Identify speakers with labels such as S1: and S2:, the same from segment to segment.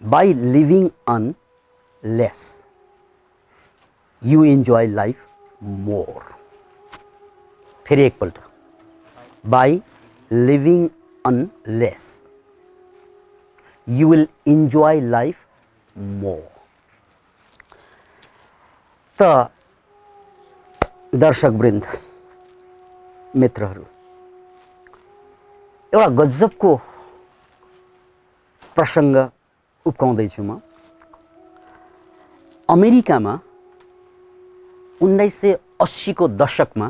S1: By living on less, you enjoy life more. फेरि एकपल्ट, by living on less, you will enjoy life more. त दर्शकवृन्द, मित्रहरू, एउटा गजबको प्रसङ्ग उप्काउँदैछु म। अमेरिकामा 1980 को दशकमा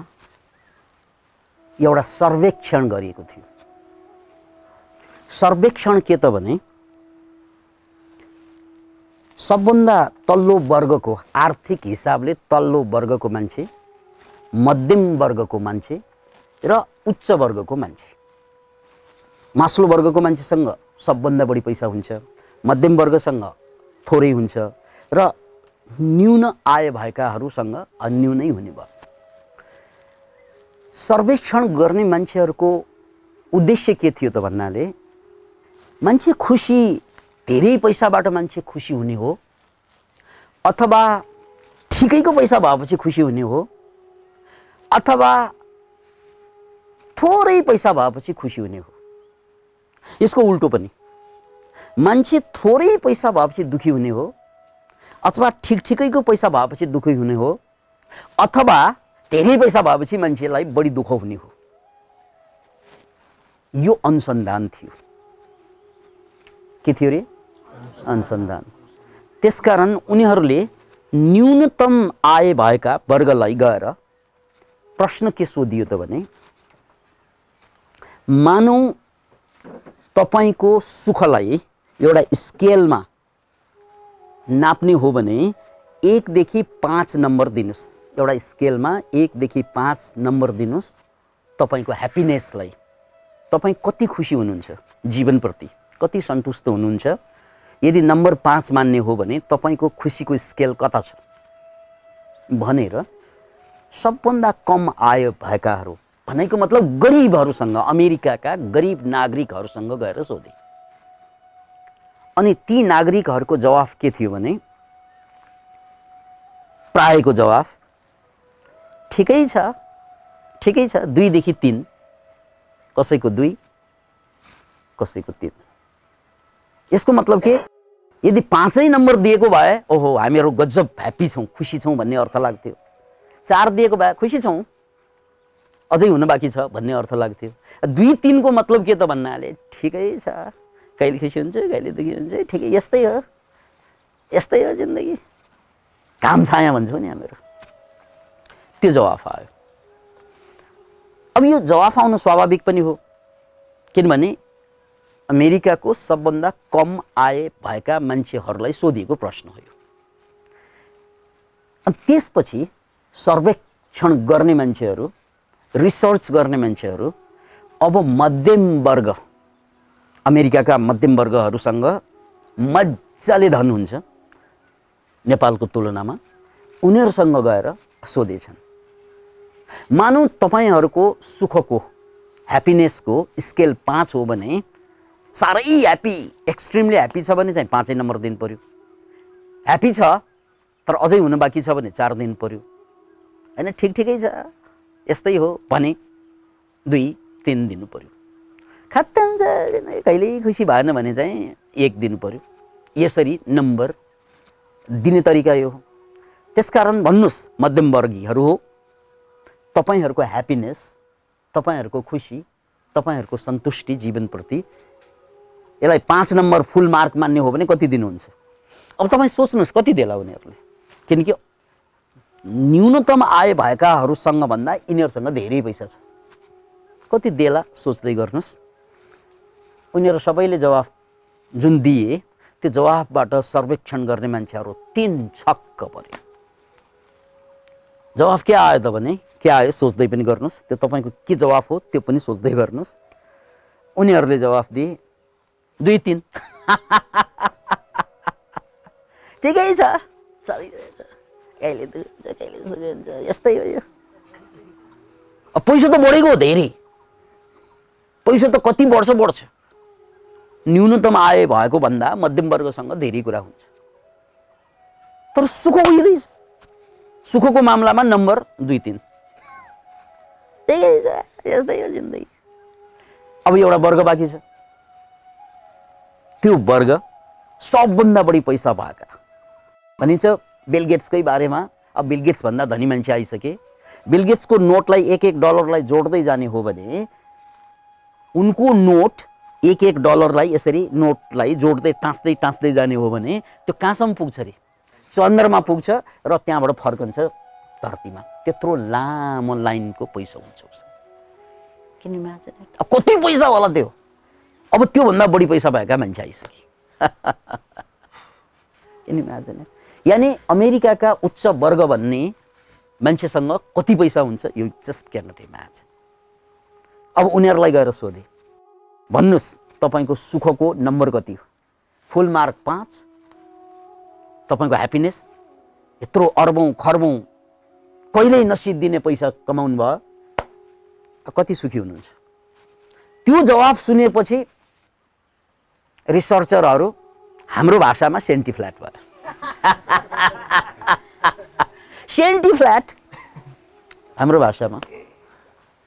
S1: एउटा सर्वेक्षण गरिएको थियो। सर्वेक्षण के त भने सबभन्दा तल्लो वर्गको, आर्थिक हिसाबले तल्लो वर्गको मान्छे, मध्यम वर्गको मान्छे र उच्च वर्गको मान्छे। मास्लो वर्गको मान्छेसँग सबभन्दा बढी पैसा हुन्छ, मध्यम वर्गसँग थोरै हुन्छ र न्यून आय भएकाहरूसँग न्यूनै हुने भयो। सर्वेक्षण गर्ने मान्छेहरूको उद्देश्य के थियो त भन्नाले मान्छे खुसी, धेरै पैसाबाट मान्छे खुसी हुने हो अथवा ठिकैको पैसा भएपछि खुसी हुने हो अथवा थोरै पैसा भएपछि खुसी हुने हो। यसको उल्टो पनि, मान्छे थोरै पैसा भएपछि दुखी हुने हो अथवा ठिकठिकैको पैसा भएपछि दुखी हुने हो अथवा धेरै पैसा भएपछि मान्छेलाई बढी दुःख हुने हो। यो अनुसन्धान थियो। के थियो रे? अनुसन्धान। त्यसकारण उनीहरूले न्यूनतम आय भएका वर्गलाई गएर प्रश्न के सोधियो त भने, मानौ तपाईको सुखलाई एउटा स्केलमा नाप्ने हो भने 1 देखि 5 नम्बर दिनुस्। एउटा स्केलमा 1 देखि 5 नम्बर दिनुस् तपाईको ह्याप्पिनेसलाई। तपाई कति खुसी हुनुहुन्छ जीवनप्रति, कति सन्तुष्ट हुनुहुन्छ? यदि नम्बर 5 मान्ने हो भने तपाईको खुसीको स्केल कता छ भनेर सबभन्दा कम आय भएकाहरू, भनेको मतलब गरिबहरूसँग, अमेरिकाका गरिब नागरिकहरूसँग गएर सोधे। अनि ती नागरिकहरूको जवाफ के थियो भने, प्रायको जवाफ ठिकै छ, ठिकै छ, 2 देखि 3, कसैको 2, कसैको 3। यसको मतलब के, यदि 5 नम्बर दिएको भए ओहो हामीहरू गजब ह्याप्पी छौँ, खुसी छौँ भन्ने अर्थ लाग्थ्यो। 4 दिएको भए खुसी छौँ, अझै हुन बाँकी छ भन्ने अर्थ लाग्थ्यो। 2, 3 को मतलब के त भन्नाले ठिकै छ, कहिले खुसी हुन्छ कहिले दुखी हुन्छ, ठिकै, यस्तै हो, यस्तै हो जिन्दगी, काम छाया भन्छौँ नि हामीहरू। त्यो जवाफ आयो। अब यो जवाफ आउनु स्वाभाविक पनि हो, किनभने अमेरिकाको सबभन्दा कम आय भएका मान्छेहरूलाई सोधिएको प्रश्न हो यो। अनि त्यसपछि सर्वेक्षण गर्ने मान्छेहरू, रिसर्च गर्ने मान्छेहरू अब मध्यम वर्ग, अमेरिकाका मध्यम वर्गहरूसँग मजाले धन हुन्छ नेपालको तुलनामा, उनीहरूसँग गएर सोधेछन्। मानौ तपाईहरूको सुखको, ह्याप्पिनेसको स्केल 5 हो भने, साह्रै ह्याप्पी, एक्सट्रिमली ह्याप्पी छ भने चाहिँ 5 नम्बर दिनु पर्यो। ह्याप्पी छ तर अझै हुन बाँकी छ भने 4 दिनु पर्यो। हैन, ठिकै छ, यस्तै हो भने 2, 3 दिनु पर्यो। खत्तम छ, कहिल्यै खुसी भएन भने चाहिँ 1 दिनु पर्यो। यसरी नम्बर दिने तरिका यो हो। त्यसकारण भन्नुस् मध्यमवर्गीहरू हो, तपाईहरूको ह्याप्पिनेस, तपाईहरूको खुसी, तपाईहरूको सन्तुष्टि जीवनप्रति, यसलाई 5 नम्बर फुल मार्क मान्ने हो भने कति दिनुहुन्छ? अब तपाईँ सोच्नुहोस् कति देला उनीहरूले, किनकि न्यूनतम आय भएकाहरूसँग भन्दा यिनीहरूसँग धेरै पैसा छ। कति देला सोच्दै गर्नुहोस्। उनीहरू सबैले जवाफ जुन दिए त्यो जवाफबाट सर्वेक्षण गर्ने मान्छेहरू 3 छक्क परे। जवाफ के आयो त भने, के आयो सोच्दै पनि गर्नुहोस्। त्यो तपाईको के जवाफ हो त्यो पनि सोच्दै गर्नुहोस्। उनीहरूले जवाफ दिए 2, 3। ठिकै छ, चलिरहेछ, कहिले दुःख हुन्छ कहिले सुख हुन्छ, यस्तै हो यो। अब पैसा त बढेको हो धेरै, पैसा त कति वर्ष बढ्छ, न्यूनतम आय भएको भन्दा मध्यम वर्गसँग धेरै कुरा हुन्छ। तर सुख उही रहेछ। सुखको मामलामा नम्बर 2-3 यस्तै हो जिन्दगी। अब एउटा वर्ग बाँकी छ, त्यो वर्ग सबभन्दा बढी पैसा भएका। भनिन्छ बिल गेट्सकै बारेमा, अब बिल गेट्स भन्दा धनी मान्छे आइसके। बिल गेट्सको नोटलाई $1 जोड्दै जाने हो भने उनको नोट $1 यसरी नोटलाई जोड्दै टाँच्दै जाने हो भने त्यो कहाँसम्म पुग्छ रे? चन्द्रमा पुग्छ र त्यहाँबाट फर्कन्छ धरतीमा। त्यत्रो लामो लाइनको पैसा हुन्छ उसको। किन इमेजिन? अब कति पैसा होला त्यो? अब त्योभन्दा बढी पैसा भएका मान्छे आइसके। किन इमेजिन? यानी अमेरिकाका उच्च वर्ग भन्ने मान्छेसँग कति पैसा हुन्छ, you just can not imagine. अब उनीहरूलाई गएर सोधे, भन्नुहोस् तपाईँको सुखको नम्बर कति हो? फुल मार्क 5। तपाईँको ह्याप्पिनेस यत्रो अर्बौं खर्बौं कहिल्यै नसिद्धिने पैसा कमाउनु भयो, कति सुखी हुनुहुन्छ? त्यो जवाफ सुनेपछि रिसर्चरहरू हाम्रो भाषामा सेन्टिफ्ल्याट भयो। सेन्टिफ्ल्याट हाम्रो भाषामा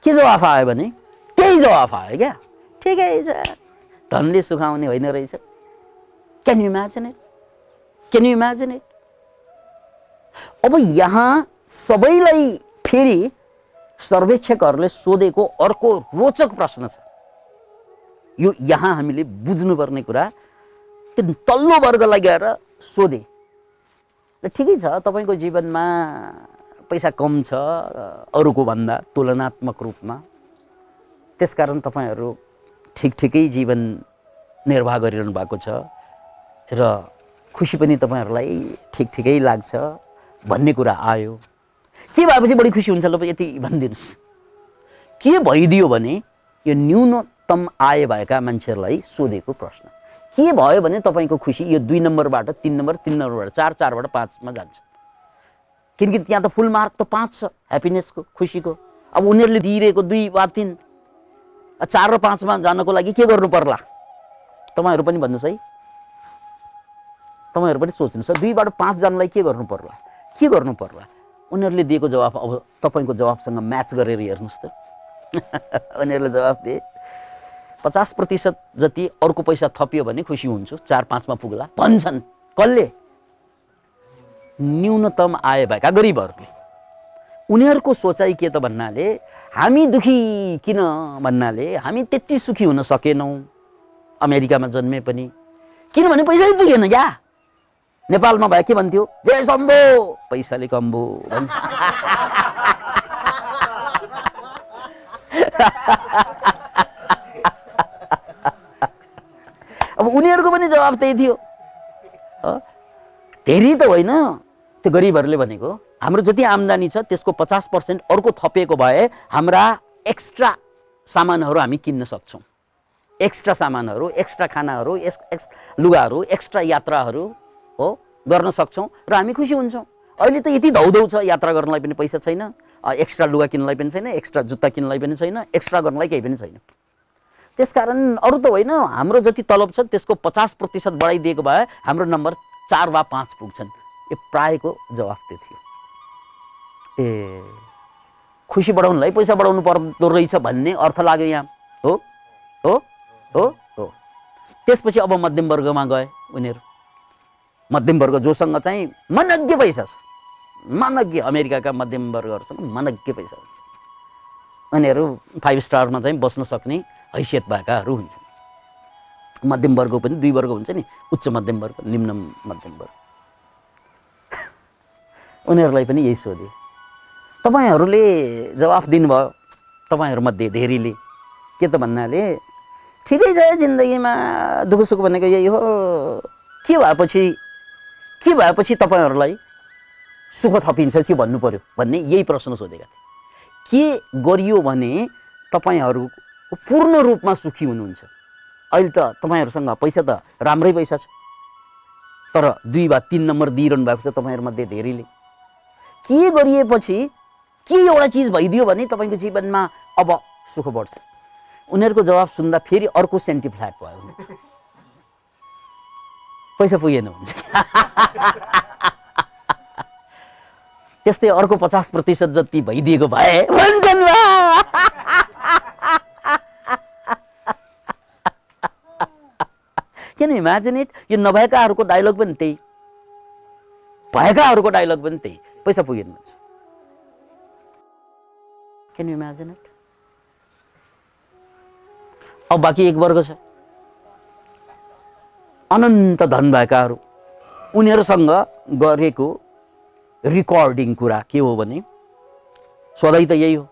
S1: के जवाफ आयो भने त्यही जवाफ आयो क्या, ठिकै छ, धनले सुखाउने होइन रहेछ। Can you imagine it? Can you imagine it? अब यहाँ सबैलाई फेरि सर्वेक्षकहरूले सोधेको अर्को रोचक प्रश्न छ। यो यहाँ हामीले बुझ्नुपर्ने कुरा, त्यो तल्लो वर्गलाई गएर सोधे, ठिकै छ तपाईँको जीवनमा पैसा कम छ अरूको भन्दा तुलनात्मक रूपमा, त्यसकारण तपाईँहरू ठिकै जीवन निर्वाह गरिरहनु भएको छ र खुसी पनि तपाईँहरूलाई ठिकै लाग्छ भन्ने कुरा आयो। के भएपछि बढी खुसी हुन्छ? ल यति भनिदिनुहोस्। के भइदियो भने यो न्यूनतम आय भएका मान्छेहरूलाई सोधेको प्रश्न के भयो भने तपाईँको खुसी यो 2 नम्बरबाट 3 नम्बर, 3 नम्बरबाट 4, 4बाट 5मा जान्छ। किनकि त्यहाँ त फुल मार्क त 5 छ ह्याप्पिनेसको, खुसीको। अब उनीहरूले दिइरहेको 2 वा 3, 4 र 5मा जानको लागि के गर्नु पर्ला? तपाईँहरू पनि भन्नुहोस् है, तपाईँहरू पनि सोच्नुहोस्। 2 बाट 5 जानलाई के गर्नु पर्ला? के गर्नु पर्ला? उनीहरूले दिएको जवाफ अब तपाईँको जवाफसँग म्याच गरेर हेर्नुहोस् त। उनीहरूले जवाफ दिए 50% जति अर्को पैसा थपियो भने खुसी हुन्छु, 4-5मा पुग्ला भन्छन्। कसले? न्यूनतम आय भएका गरिबहरूले। उनीहरूको सोचाइ के त भन्नाले हामी दुखी किन भन्नाले हामी त्यति सुखी हुन सकेनौँ अमेरिकामा जन्मे पनि, किनभने पैसै पुगेन क्या। नेपालमा भए के भन्थ्यो? जय शम्भो, पैसाले कम्बो भन्छ। अब उनीहरूको पनि जवाब त्यही थियो। धेरै त होइन, त्यो गरिबहरूले भनेको हाम्रो जति आम्दानी छ त्यसको 50% अर्को थपिएको भए हाम्रा एक्स्ट्रा सामानहरू हामी किन्न सक्छौँ। एक्स्ट्रा सामानहरू, एक्स्ट्रा खानाहरू, लुगाहरू, एक्स्ट्रा यात्राहरू हो गर्न सक्छौँ र हामी खुसी हुन्छौँ। अहिले त यति धौधौ छ, यात्रा गर्नलाई पनि पैसा छैन, एक्स्ट्रा लुगा किन्नलाई पनि छैन, एक्स्ट्रा जुत्ता किन्नलाई पनि छैन, एक्स्ट्रा गर्नलाई केही पनि छैन। त्यसकारण अरू त होइन, हाम्रो जति तलब छ त्यसको 50% बढाइदिएको भए हाम्रो नम्बर 4 वा 5 पुग्छन्। यो प्रायको जवाफ त्यो थियो। ए खुसी बढाउनलाई पैसा बढाउनु पर्दो रहेछ भन्ने अर्थ लाग्यो यहाँ। हो हो हो हो। त्यसपछि अब मध्यम वर्गमा गए उनीहरू। मध्यम वर्ग जोसँग चाहिँ मनज्ञ पैसा छ, मनज्ञ अमेरिकाका मध्यम वर्गहरूसँग मनज्ञ पैसा हुन्छ, उनीहरू 5 स्टारमा चाहिँ बस्न सक्ने हैसियत भएकाहरू हुन्छन्। मध्यम वर्ग पनि 2 वर्ग हुन्छ नि, उच्च मध्यम वर्ग, निम्न मध्यम वर्ग। उनीहरूलाई पनि यही सोधे। तपाईँहरूले जवाफ दिनुभयो, तपाईँहरूमध्ये धेरैले के त भन्नाले ठिकै छ जिन्दगीमा दुःख सुख भनेको यही हो। के भएपछि तपाईँहरूलाई सुख थपिन्छ के भन्नु पर्यो भन्ने यही प्रश्न सोधेका थिए। के गरियो भने तपाईँहरू पूर्ण रूपमा सुखी हुनुहुन्छ? अहिले त तपाईँहरूसँग पैसा त राम्रै पैसा छ, तर 2 वा 3 नम्बर दिइरहनु भएको छ तपाईँहरूमध्ये धेरैले। के गरिएपछि के एउटा चिज भइदियो भने तपाईँको जीवनमा अब सुख बढ्छ? उनीहरूको जवाब सुन्दा फेरि अर्को सेन्टिफ्ल्याट भयो। पैसा पुगेन हुन्छ। त्यस्तै अर्को 50% जति भइदिएको भए भन्छन् बा। Can you imagine it? यो नभएकाहरूको डायलग पनि त्यही, भएकाहरूको डायलग पनि त्यही, पैसा पुगेन भन्छ। Can you imagine it? अब बाँकी एक वर्ग छ, अनन्त धन भएकाहरू। उनीहरूसँग गरेको रिकर्डिङ कुरा के हो भने सधैँ त यही हो।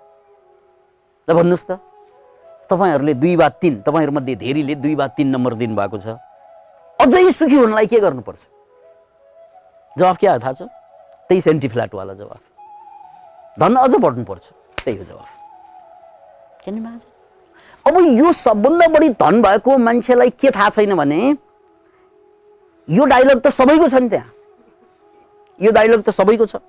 S1: र भन्नुहोस् त, तपाईहरूले 2 वा 3, तपाईहरूमध्ये धेरैले 2 वा 3 नम्बर दिनुभएको छ, अझै सुखी हुनलाई के गर्नुपर्छ? जवाफ के आयो थाहा छ? त्यही सेन्टी फ्ल्याटवाला जवाफ, धन अझ बढ्नुपर्छ, त्यही हो जवाफ। Can you imagine? अब यो सबभन्दा बढी धन भएको मान्छेलाई के थाहा छैन भने यो डायलग त सबैको छ नि, त्यहाँ यो डायलग त सबैको छ।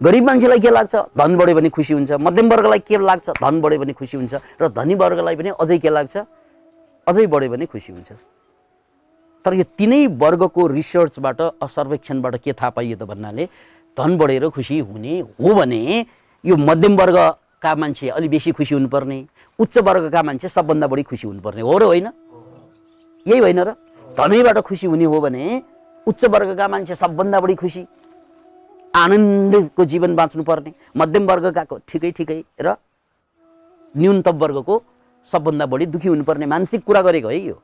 S1: गरिब मान्छेलाई के लाग्छ? धन बढ्यो भने खुसी हुन्छ। मध्यम वर्गलाई के लाग्छ? धन बढ्यो भने खुसी हुन्छ। र धनी वर्गलाई पनि अझै के लाग्छ? अझै बढ्यो भने खुसी हुन्छ। तर यो तीनै वर्गको रिसर्चबाट, सर्वेक्षणबाट के थाहा पाइयो त भन्नाले धन बढेर खुसी हुने हो भने यो मध्यम वर्गका मान्छे अलि बेसी खुसी हुनुपर्ने, उच्च वर्गका मान्छे सबभन्दा बढी खुसी हुनुपर्ने हो र होइन? यही होइन र? धनैबाट खुसी हुने हो भने उच्च वर्गका मान्छे सबभन्दा बढी खुसी, आनन्दको जीवन बाँच्नुपर्ने, मध्यम वर्गका ठिकै ठिकै र न्यूनतम वर्गको सबभन्दा बढी दुखी हुनुपर्ने मानसिक कुरा गरेको है यो।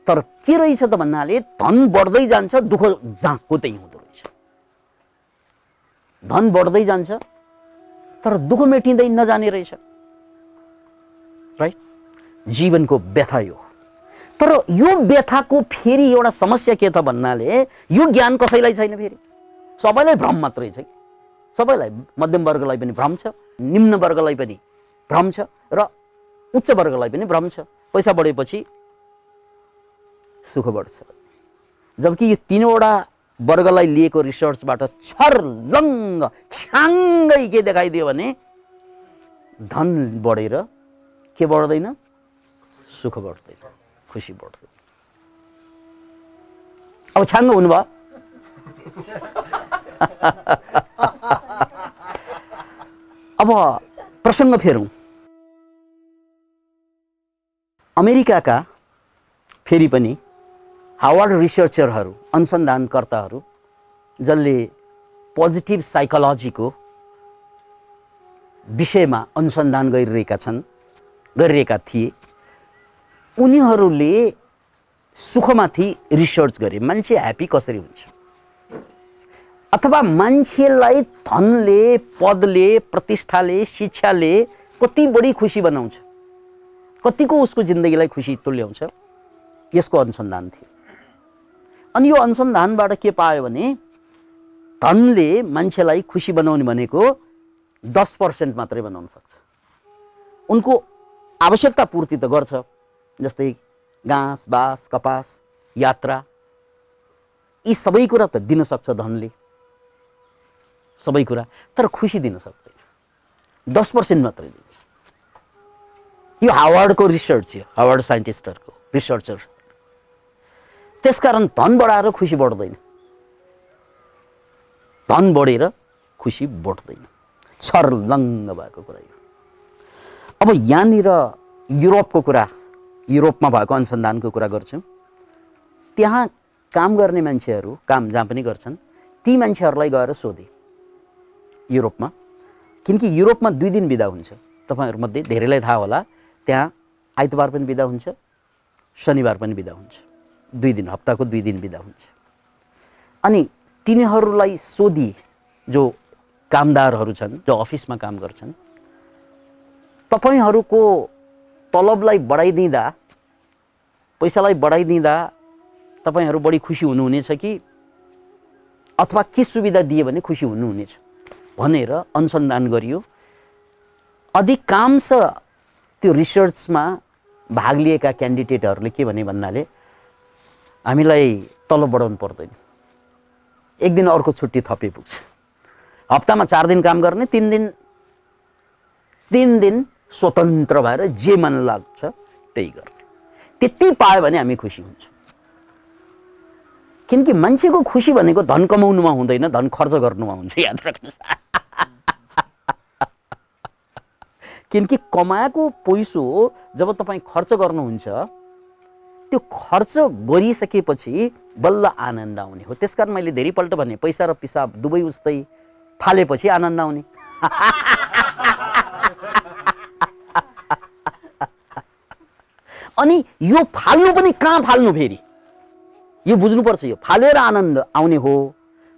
S1: तर के रहेछ त भन्नाले धन बढ्दै जान्छ, दुःख जहाँको त्यही हुँदो रहेछ। धन बढ्दै जान्छ तर दुःख मेटिँदै नजाने रहेछ, राइट? जीवनको व्यथा यो। तर यो व्यथाको फेरि एउटा समस्या के त भन्नाले यो ज्ञान कसैलाई छैन, फेरि सबैलाई भ्रम मात्रै छ। सबैलाई, मध्यम वर्गलाई पनि भ्रम छ, निम्न वर्गलाई पनि भ्रम छ र उच्च वर्गलाई पनि भ्रम छ। पैसा बढेपछि सुख बढ्छ। जबकि यो तीनवटा वर्गलाई लिएको रिसर्चबाट छर्लङ्ग छ्याङ्गै के देखाइदियो भने धन बढेर के बढ्दैन? सुख बढ्दैन, खुसी बढ्दैन। अब छ्याङ्ग हुनुभयो। अब प्रसङ्ग फेरौँ। अमेरिकाका फेरि पनि हार्वर्ड रिसर्चरहरू, अनुसन्धानकर्ताहरू जसले पोजिटिभ साइकोलोजीको विषयमा अनुसन्धान गरिरहेका थिए, उनीहरूले सुखमाथि रिसर्च गरे। मान्छे ह्याप्पी कसरी हुन्छ, अथवा मान्छेलाई धनले, पदले, प्रतिष्ठाले, शिक्षाले कति बढी खुसी बनाउँछ, कतिको उसको जिन्दगीलाई खुसी तुल्याउँछ, यसको अनुसन्धान थियो। अनि यो अनुसन्धानबाट के पायो भने धनले मान्छेलाई खुसी बनाउने भनेको 10% मात्रै बनाउन सक्छ। उनको आवश्यकता पूर्ति त गर्छ, जस्तै घाँस, बाँस, कपास, यात्रा, यी सबै कुरा त दिन सक्छ धनले, सबै कुरा, तर खुसी दिन सक्दैन। 10% मात्रै दिन्छ। यो हार्वर्डको रिसर्च हो, हार्वर्ड साइन्टिस्टहरूको रिसर्चर। त्यसकारण धन बढाएर खुसी बढ्दैन, धन बढेर खुसी बढ्दैन। छर्लङ्ग भएको कुरा यो। अब यहाँनिर युरोपको कुरा, युरोपमा भएको अनुसन्धानको कुरा गर्छौँ। त्यहाँ काम गर्ने मान्छेहरू, काम जहाँ पनि गर्छन्, ती मान्छेहरूलाई गएर सोधे युरोपमा, किनकि युरोपमा 2 दिन बिदा हुन्छ। तपाईँहरूमध्ये धेरैलाई थाहा होला, त्यहाँ आइतबार पनि बिदा हुन्छ, शनिबार पनि बिदा हुन्छ। 2 दिन, हप्ताको 2 दिन बिदा हुन्छ। अनि तिनीहरूलाई सोधिए, जो कामदारहरू छन्, जो अफिसमा काम गर्छन्, तपाईहरूको तलबलाई बढाइदिँदा, पैसालाई बढाइदिँदा तपाईहरू बढी खुसी हुनुहुनेछ कि अथवा के सुविधा दिए भने खुसी हुनुहुनेछ भनेर अनुसन्धान गरियो। अधिकांश त्यो रिसर्चमा भाग लिएका क्यान्डिडेटहरूले के भने भन्नाले हामीलाई तलब बढाउनु पर्दैन, एक दिन अर्को छुट्टी थपे पुग्छ। हप्तामा 4 दिन काम गर्ने, 3 दिन स्वतन्त्र भएर जे मन लाग्छ त्यही गर्ने। त्यति पायो भने हामी खुसी हुन्छौँ। किनकि मान्छेको खुसी भनेको धन कमाउनुमा हुँदैन, धन खर्च गर्नुमा हुन्छ, याद राख्नुहोस्। किनकि कमाएको पैसो जब तपाईँ खर्च गर्नुहुन्छ, त्यो खर्च गरिसकेपछि बल्ल आनन्द आउने हो। त्यसकारण मैले धेरैपल्ट भने पैसा र पिसाब दुवै उस्तै, फालेपछि आनन्द आउने। अनि यो फाल्नु पनि कहाँ फाल्नु, फेरि यो बुझ्नुपर्छ। यो फालेर आनन्द आउने हो,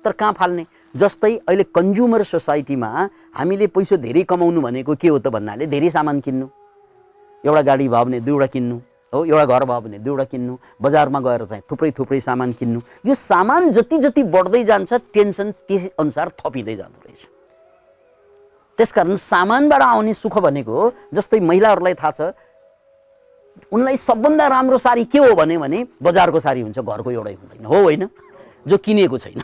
S1: तर कहाँ फाल्ने? जस्तै अहिले कन्ज्युमर सोसाइटीमा हामीले पैसा धेरै कमाउनु भनेको के हो त भन्नाले धेरै सामान किन्नु। एउटा गाडी भयो भने दुईवटा किन्नु हो, एउटा घर भयो भने दुईवटा किन्नु, बजारमा गएर चाहिँ थुप्रै थुप्रै सामान किन्नु। यो सामान जति जति बढ्दै जान्छ टेन्सन त्यही अनुसार थपिँदै जाँदो रहेछ। त्यसकारण सामानबाट आउने सुख भनेको, जस्तै महिलाहरूलाई थाहा छ, उनलाई सबभन्दा राम्रो साडी के हो भने बजारको साडी हुन्छ, घरको एउटै हुँदैन, हो होइन? जो किनेको छैन।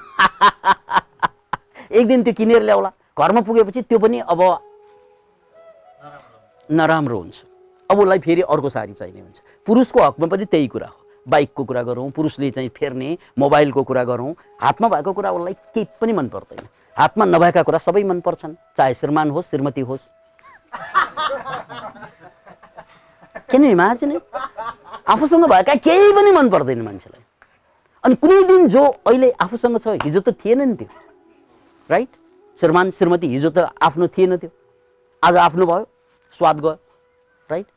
S1: एक दिन त्यो किनेर ल्याउला, घरमा पुगेपछि त्यो पनि अब नराम्रो हुन्छ, अब उसलाई फेरि अर्को साडी चाहिने हुन्छ। पुरुषको हकमा पनि त्यही कुरा हो। बाइकको कुरा गरौँ, पुरुषले चाहिँ फेर्ने मोबाइलको कुरा गरौँ, हातमा भएको कुरा उसलाई केही पनि मन पर्दैन, हातमा नभएका कुरा सबै मन पर्छन्, चाहे श्रीमान होस् श्रीमती होस्। किन इमेजिन, आफूसँग भएका केही पनि मन पर्दैन मान्छेलाई। अनि कुनै दिन जो अहिले आफूसँग छ, हिजो त थिएन नि त्यो, राइट? श्रीमान श्रीमती हिजो त आफ्नो थिएन त्यो, आज आफ्नो भयो, स्वाद गयो, राइट?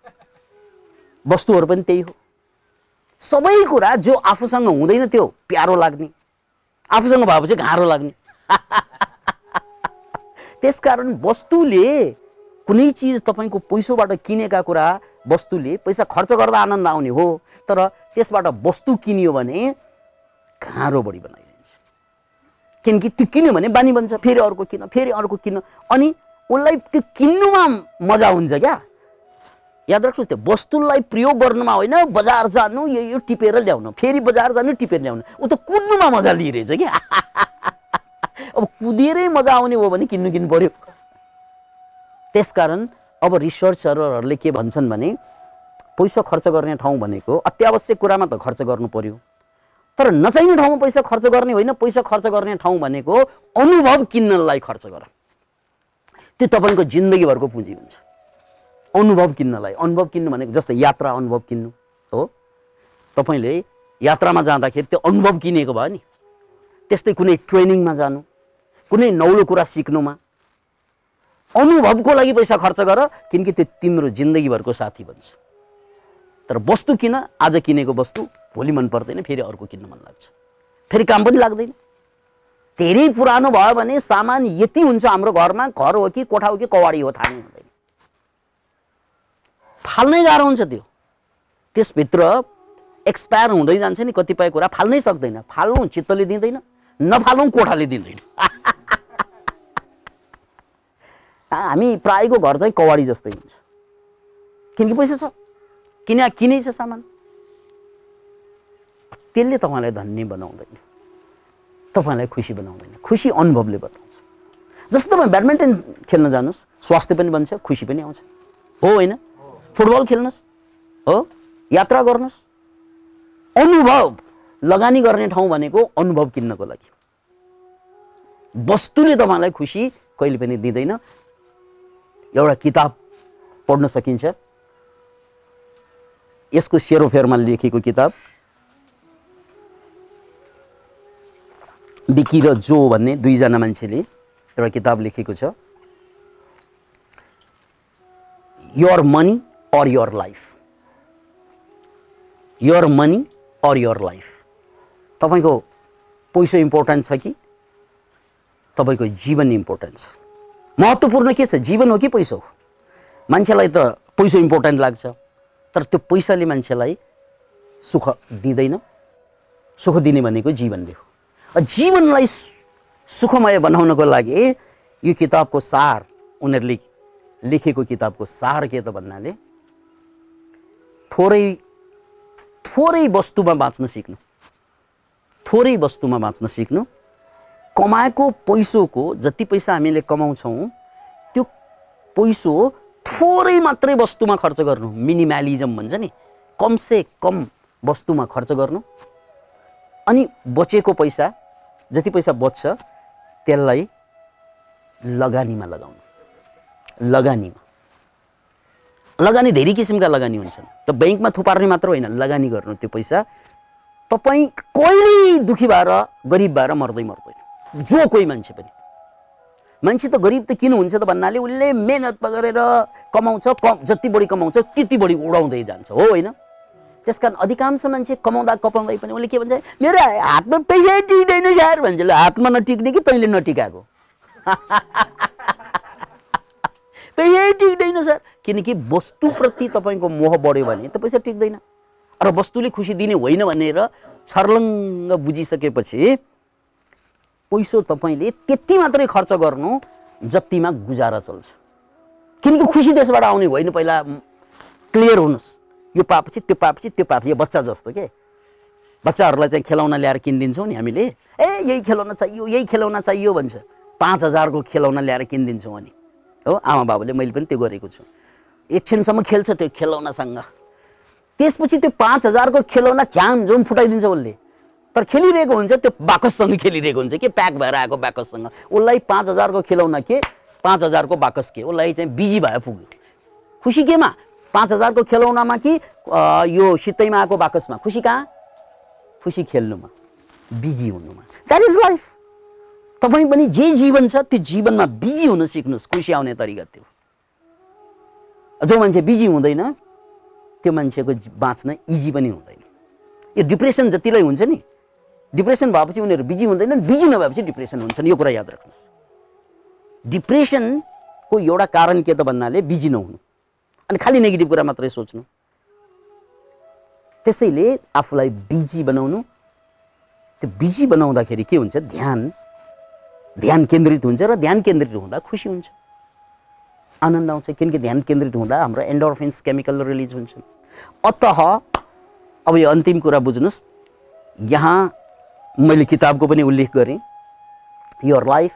S1: वस्तुहरू पनि त्यही हो। सबै कुरा जो आफूसँग हुँदैन त्यो प्यारो लाग्ने, आफूसँग भएपछि गाह्रो लाग्ने। त्यसकारण वस्तुले, कुनै चिज तपाईँको पैसोबाट किनेका कुरा, वस्तुले पैसा खर्च गर्दा आनन्द आउने हो, तर त्यसबाट वस्तु किनियो भने गाह्रो बढी बनाइदिन्छ। किनकि त्यो किन्यो भने बानी बन्छ, फेरि अर्को किन, फेरि अर्को किन, अनि उसलाई त्यो किन्नुमा मजा हुन्छ क्या। याद राख्नुहोस्, त्यो वस्तुलाई प्रयोग गर्नुमा होइन, बजार जानु, यो टिपेर ल्याउनु, फेरि बजार जानु टिपेर ल्याउनु, ऊ त कुद्नुमा मजा लिइरहेछ क्या। अब कुदेरै मजा आउने हो भने किन्नु पर्यो। त्यसकारण अब रिसर्चरहरूले के भन्छन् भने, पैसा खर्च गर्ने ठाउँ भनेको अत्यावश्यक कुरामा त खर्च गर्नु पर्यो, तर नचाहिने ठाउँमा पैसा खर्च गर्ने होइन। पैसा खर्च गर्ने ठाउँ भनेको अनुभव किन्नलाई खर्च गर, त्यो तपाईँको जिन्दगीभरको पुँजी हुन्छ। अनुभव किन्नलाई, अनुभव किन्नु भनेको जस्तै यात्रा अनुभव किन्नु हो। तपाईँले यात्रामा जाँदाखेरि त्यो अनुभव किनेको भयो नि, त्यस्तै कुनै ट्रेनिङमा जानु, कुनै नौलो कुरा सिक्नुमा अनुभवको लागि पैसा खर्च गर, किनकि त्यो तिम्रो जिन्दगीभरको साथी बन्छ। तर वस्तु किन, आज किनेको वस्तु भोलि मन पर्दैन, फेरि अर्को किन्न मन लाग्छ, फेरि काम पनि लाग्दैन। धेरै पुरानो भयो भने सामान यति हुन्छ हाम्रो घरमा, घर हो कि कोठा हो कि कवाडी हो थाहा नै हुँदैन, फाल्नै गाह्रो हुन्छ त्यो। त्यसभित्र एक्सपायर हुँदै जान्छ नि कतिपय कुरा, फाल्नै सक्दैन। फाल्नु चित्तले दिँदैन, नफाल्नु कोठाले दिँदैन। हामी प्रायको घर चाहिँ कवाडी जस्तै हुन्छ, किनकि पैसा छ, किनै छ सामान। त्यसले तपाईँलाई धनी बनाउँदैन, तपाईँलाई खुसी बनाउँदैन। खुसी अनुभवले बताउँछ। जस्तो तपाईँ ब्याडमिन्टन खेल्न जानुहोस्, स्वास्थ्य पनि बन्छ, खुसी पनि आउँछ, हो होइन? फुटबल खेल्नुहोस्, हो, यात्रा गर्नुहोस्। अनुभव लगानी गर्ने ठाउँ भनेको अनुभव किन्नको लागि। वस्तुले तपाईँलाई खुसी कहिले पनि दिँदैन। एउटा किताब पढ्न सकिन्छ, यसको सेरोफेरमा लेखेको किताब, बिकी र जो भन्ने दुईजना मान्छेले एउटा किताब लेखेको छ, योर मनी और योर लाइफ। योर मनी और योर लाइफ। तपाईँको पैसा इम्पोर्टेन्ट छ कि तपाईँको जीवन इम्पोर्टेन्ट छ? महत्त्वपूर्ण के छ, जीवन हो कि पैसा हो? मान्छेलाई त पैसा इम्पोर्टेन्ट लाग्छ, तर त्यो पैसाले मान्छेलाई सुख दिँदैन। सुख दिने भनेको जीवनले हो। जीवनलाई सुखमय बनाउनको लागि यो किताबको सार, उनीहरूले लेखेको किताबको सार के त भन्नाले, थोरै वस्तुमा बाँच्न सिक्नु, थोरै वस्तुमा बाँच्न सिक्नु। कमाएको पैसोको जति पैसा हामीले कमाउँछौँ त्यो पैसो थोरै मात्रै वस्तुमा खर्च गर्नु, मिनिमलिजम भन्छ नि, कमसे कम वस्तुमा खर्च गर्नु अनि बचेको पैसा जति पैसा बच्छ त्यसलाई लगानीमा लगाउनु। लगानी धेरै किसिमका लगानी हुन्छन्। त बैंकमा थुपार्ने मात्र होइन, लगानी गर्नु त्यो पैसा। तपाईँ कहिले दुखी भएर गरिब भएर मर्दैन। जो कोही मान्छे पनि, मान्छे त गरिब त किन हुन्छ त भन्नाले उसले मेहनत गरेर कमाउँछ, जति बढी कमाउँछ त्यति बढी उडाउँदै जान्छ, हो होइन? त्यसकारण अधिकांश मान्छे कमाउँदा कपाउँदै पनि उसले के भन्छ, मेरो हातमा पैसा टिक्दैन यार भन्छ। ल हातमा नटिक्ने कि तैँले नटिकाएको? पैसा टिक्दैन सर, किनकि वस्तुप्रति तपाईँको मोह बढ्यो भने त पैसा टिक्दैन। र वस्तुले खुसी दिने होइन भनेर छर्लङ्ग बुझिसकेपछि पैसा तपाईँले त्यति मात्रै खर्च गर्नु जतिमा गुजारा चल्छ। किनकि खुसी त्यसबाट आउने होइन। पहिला क्लियर हुनुहोस्, यो पाएपछि त्यो पाएपछि त्यो पाएपछि। यो बच्चा जस्तो के, बच्चाहरूलाई चाहिँ खेलौना ल्याएर किनिदिन्छौँ नि हामीले, यही खेलौना चाहियो यही खेलौना चाहियो भन्छ। 5000 को खेलौना ल्याएर किनिदिन्छौँ अनि, हो आमा बाबुले, मैले पनि त्यो गरेको छु। एकछिनसम्म खेल्छ त्यो खेलौनासँग, त्यसपछि त्यो 5000 को खेलौना झ्यामझुम फुटाइदिन्छ उसले। तर खेलिरहेको हुन्छ त्यो बाकससँग खेलिरहेको हुन्छ के, प्याक भएर आएको बाकससँग। उसलाई 5000 को खेलौना के, 5000 को बाकस के, उसलाई चाहिँ बिजी भए पुग्यो। खुसी केमा? 5000 को खेलौनामा कि यो सित्तैमा आएको बाकसमा? खुसी कहाँ? खुसी खेल्नुमा, बिजी हुनुमा। That is life. तपाईँ पनि जे जीवन छ त्यो जीवनमा बिजी हुन सिक्नुहोस्। खुसी आउने तरिका त्यो। जो मान्छे बिजी हुँदैन त्यो मान्छेको बाँच्न इजी पनि हुँदैन। यो डिप्रेसन जतिलाई हुन्छ नि, डिप्रेसन भएपछि उनीहरू बिजी हुँदैनन्, बिजी नभएपछि डिप्रेसन हुन्छन्। यो कुरा याद राख्नुहोस्। डिप्रेसनको एउटा कारण के त भन्नाले बिजी नहुनु अनि खालि नेगेटिभ कुरा मात्रै सोच्नु। त्यसैले आफूलाई बिजी बनाउनु। त्यो बिजी बनाउँदाखेरि के हुन्छ, ध्यान केन्द्रित हुन्छ र ध्यान केन्द्रित हुँदा खुसी हुन्छ, आनन्द आउँछ। किनकि ध्यान केन्द्रित हुँदा हाम्रो एन्डोर्फिन्स केमिकल रिलिज हुन्छ। अतः अब यो अन्तिम कुरा बुझ्नुहोस्, यहाँ मैले किताबको पनि उल्लेख गरेँ, your life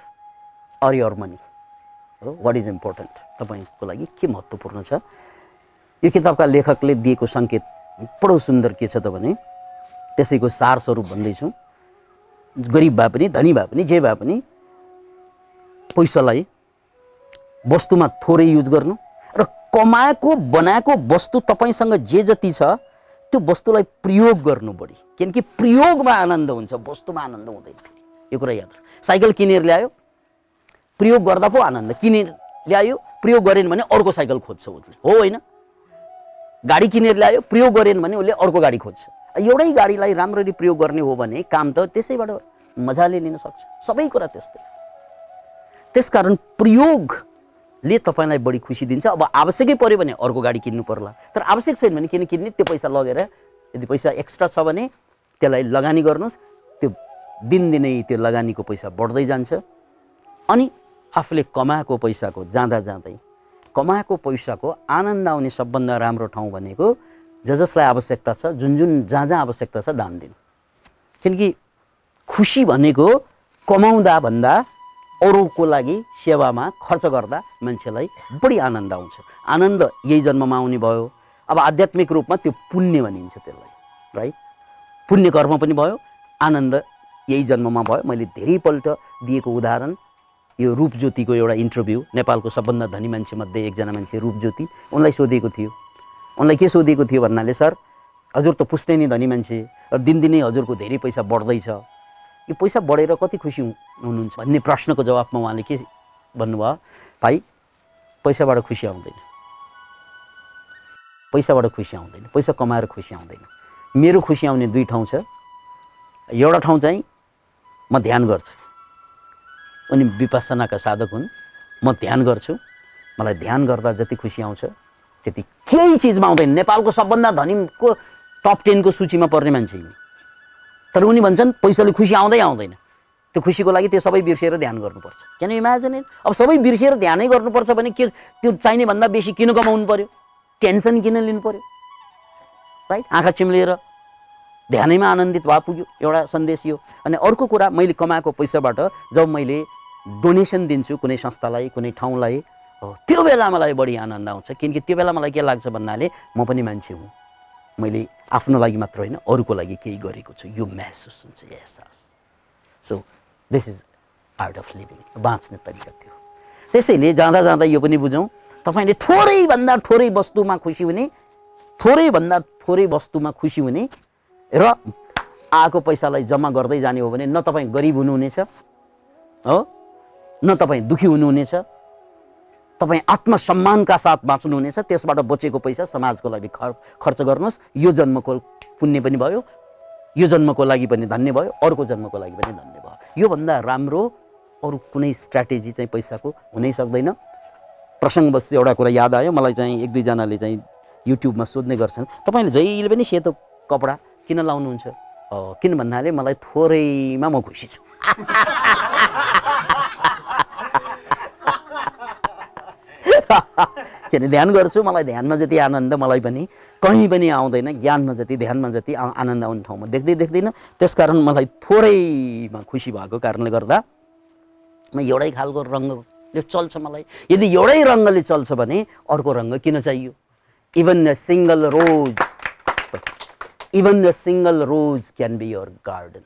S1: or your money, what is important, तपाईँको लागि के महत्त्वपूर्ण छ। यो किताबका लेखकले दिएको सङ्केत बडो सुन्दर के छ त भने, त्यसैको सार स्वरूप भन्दैछु, गरिब भए पनि धनी भए पनि जे भए पनि पैसालाई वस्तुमा थोरै युज गर्नु र कमाएको बनाएको वस्तु तपाईँसँग जे जति छ त्यो वस्तुलाई प्रयोग गर्नु बढी। किनकि प्रयोगमा आनन्द हुन्छ, वस्तुमा आनन्द हुँदैन। यो कुरा याद राख्नु। साइकल किनेर ल्यायो, प्रयोग गर्दा पो आनन्द। किनेर ल्यायो, प्रयोग गरेन भने अर्को साइकल खोज्छ उसले, हो होइन? गाडी किनेर ल्यायो, प्रयोग गरेन भने उसले अर्को गाडी खोज्छ। एउटै गाडीलाई राम्ररी प्रयोग गर्ने हो भने काम त त्यसैबाट मजाले लिन सक्छ। सबै कुरा त्यस्तै। त्यसकारण प्रयोगले तपाईँलाई बढी खुसी दिन्छ। अब आवश्यकै पर्यो भने अर्को गाडी किन्नु पर्ला, तर आवश्यक छैन भने किन किन्ने? त्यो पैसा लगेर यदि पैसा एक्स्ट्रा छ भने त्यसलाई लगानी गर्नुहोस्। त्यो दिनदिनै त्यो लगानीको पैसा बढ्दै जान्छ। अनि आफूले कमाएको पैसाको जाँदै कमाएको पैसाको आनन्द आउने सबभन्दा राम्रो ठाउँ भनेको जसलाई आवश्यकता छ, जुन जहाँ आवश्यकता छ दान दिनु। किनकि खुसी भनेको कमाउँदा भन्दा अरूको लागि सेवामा खर्च गर्दा मान्छेलाई बढी आनन्द आउँछ। आनन्द यही जन्ममा आउने भयो। अब आध्यात्मिक रूपमा त्यो पुण्य भनिन्छ त्यसलाई, राइट? पुण्य कर्म पनि भयो, आनन्द यही जन्ममा भयो। मैले धेरैपल्ट दिएको उदाहरण यो रूपज्योतिको एउटा इन्टरभ्यू, नेपालको सबभन्दा धनी मान्छे मध्ये एकजना मान्छे रूपज्योति, उनलाई सोधेको थियो। उनलाई के सोधेको थियो भन्नाले, सर हजुर त पुस्नै नि धनी मान्छे र दिनदिनै हजुरको धेरै पैसा बढ्दैछ, यो पैसा बढेर कति खुसी हुनुहुन्छ भन्ने प्रश्नको जवाबमा उहाँले के भन्नुभयो, भाइ पैसाबाट खुसी आउँदैन, पैसाबाट खुसी आउँदैन, पैसा कमाएर खुसी आउँदैन। मेरो खुसी आउने दुई ठाउँ छ। एउटा ठाउँ चाहिँ म ध्यान गर्छु, उनी विपස්සनाका साधक हुन्, म ध्यान गर्छु, मलाई ध्यान गर्दा जति खुसी आउँछ त्यति केही चिजमा आउँदैन। नेपालको सबभन्दा धनीको टप 10 को सूचीमा पर्ने मान्छे यिनी, तर उनी भन्छन् पैसाले खुसी आउँदैन। त्यो खुसीको लागि त्यो सबै बिर्सेर ध्यान गर्नुपर्छ। Can you imagine it? अब सबै बिर्सेर ध्यानै गर्नुपर्छ भने के त्यो चाहिने भन्दा बेसी किन कमाउनु पर्यो? टेन्सन किन लिनु पर्यो, राइट? आँखा चिम्लेर ध्यानैमा आनन्दित भए पुग्यो, एउटा सन्देश यो। अनि अर्को कुरा, मैले कमाएको पैसाबाट जब मैले डोनेसन दिन्छु कुनै संस्थालाई, कुनै ठाउँलाई, त्यो बेला मलाई बढी आनन्द आउँछ। किनकि त्यो बेला मलाई के लाग्छ भन्नाले म पनि मान्छे हुँ, मैले आफ्नो लागि मात्र होइन अरूको लागि केही गरेको छु यो महसुस हुन्छ एहसास। So this is art of living, बाँच्ने तरिका थियो। त्यसैले जाँदा जाँदा यो पनि बुझौँ, तपाईँले थोरैभन्दा थोरै वस्तुमा खुसी हुने, थोरैभन्दा थोरै वस्तुमा खुसी हुने र आएको पैसालाई जम्मा गर्दै जाने हो भने न तपाईँ गरिब हुनुहुनेछ हो, न तपाईँ दुखी हुनुहुनेछ, तपाईँ आत्मसम्मानका साथ बाँच्नुहुनेछ। त्यसबाट बचेको पैसा समाजको लागि खर्च गर्नुहोस्, यो जन्मको पुण्य पनि भयो, यो जन्मको लागि पनि धन्य भयो, अर्को जन्मको लागि पनि धन्य भयो। योभन्दा राम्रो अरू कुनै स्ट्र्याटेजी चाहिँ पैसाको हुनै सक्दैन। प्रसङ्गवश एउटा कुरा याद आयो मलाई, चाहिँ एक दुईजनाले चाहिँ युट्युबमा सोध्ने गर्छन्, तपाईँले जहिले पनि सेतो कपडा किन लाउनुहुन्छ? किन भन्नाले मलाई थोरैमा म खुसी छु। किन ध्यान गर्छु, मलाई ध्यानमा जति आनन्द मलाई पनि कहीँ पनि आउँदैन, ज्ञानमा जति ध्यानमा जति आनन्द आउने ठाउँमा देख्दिनँ। त्यसकारण मलाई थोरैमा खुसी भएको कारणले गर्दा म एउटै खालको रङ्गले चल्छ मलाई। यदि एउटै रङ्गले चल्छ भने अर्को रङ्ग किन चाहियो? Even a single rose can be your garden.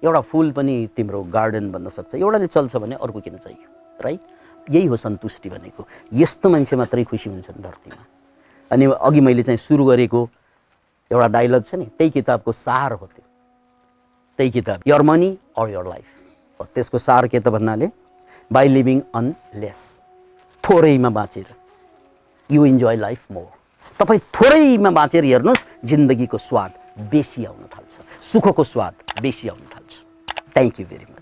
S1: एउटा फुल पनि तिम्रो गार्डन बन्न सक्छ, एउटाले चल्छ भने अर्को किन चाहियो, राइट? यही हो सन्तुष्टि भनेको। यस्तो मान्छे मात्रै खुसी हुन्छन् धरतीमा। अनि अघि मैले चाहिँ सुरु गरेको एउटा डायलग छ नि, त्यही किताबको सार हो त्यो, त्यही किताब your money or your life. त्यसको सार के त भन्नाले बाई लिभिङ अन लेस, थोरैमा बाँचेर यु इन्जोय लाइफ मोर। तपाईँ थोरैमा बाँचेर हेर्नुहोस्, जिन्दगीको स्वाद बेसी आउन थाल्छ, सुखको स्वाद बेसी आउन थाल्छ। Thank you very much.